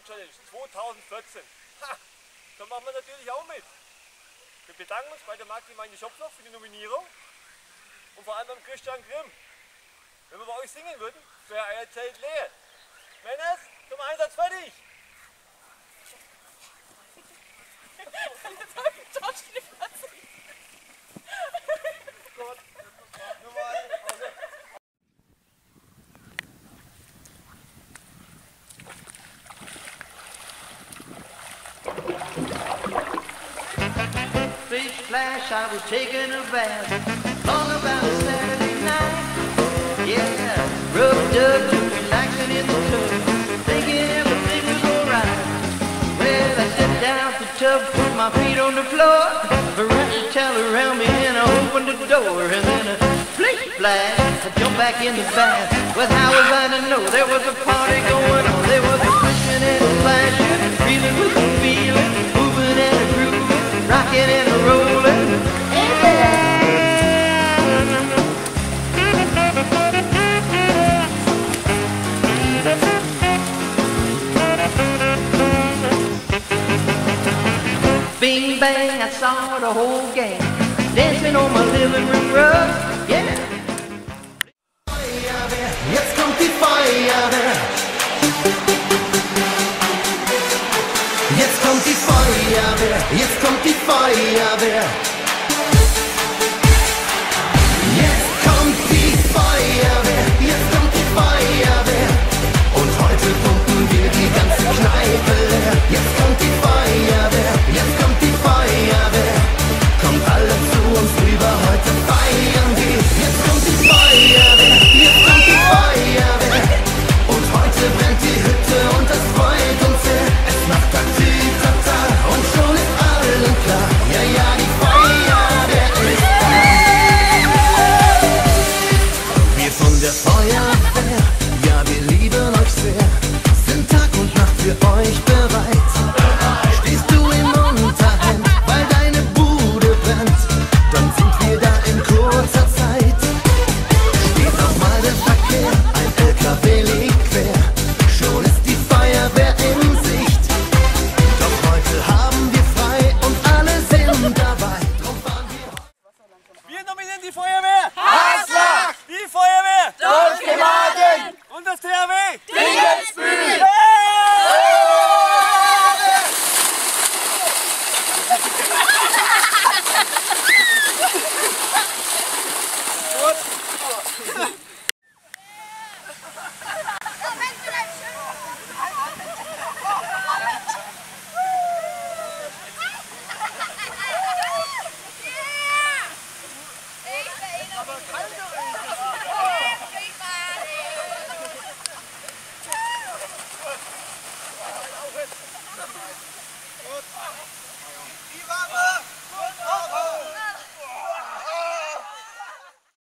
Challenge 2014. Ha, da machen wir natürlich auch mit. Wir bedanken uns bei der Magdi Schopfloch für die Nominierung und vor allem beim Christian Grimm. Wenn wir bei euch singen würden, wäre euer Zelt leer. Männers, zum Einsatz fertig! Big splash, I was taking a bath on about a Saturday night. Yeah, rubbed up, relaxing in the tub, thinking everything was alright. Well, I sat down to the tub, put my feet on the floor, wrapped the towel around me and I opened the door. And then a splish splash, I jumped back in the bath. Well, how was I to know there was a party going on? There was a splishing and a splashing, feeling with the feeling, moving and a grooving, rocking and a rolling. Bing bang, I saw the whole gang dancing on my living room rug. Yeah. Jetzt kommt die Feuerwehr. Jetzt kommt die Feuerwehr. Jetzt kommt die Feuerwehr.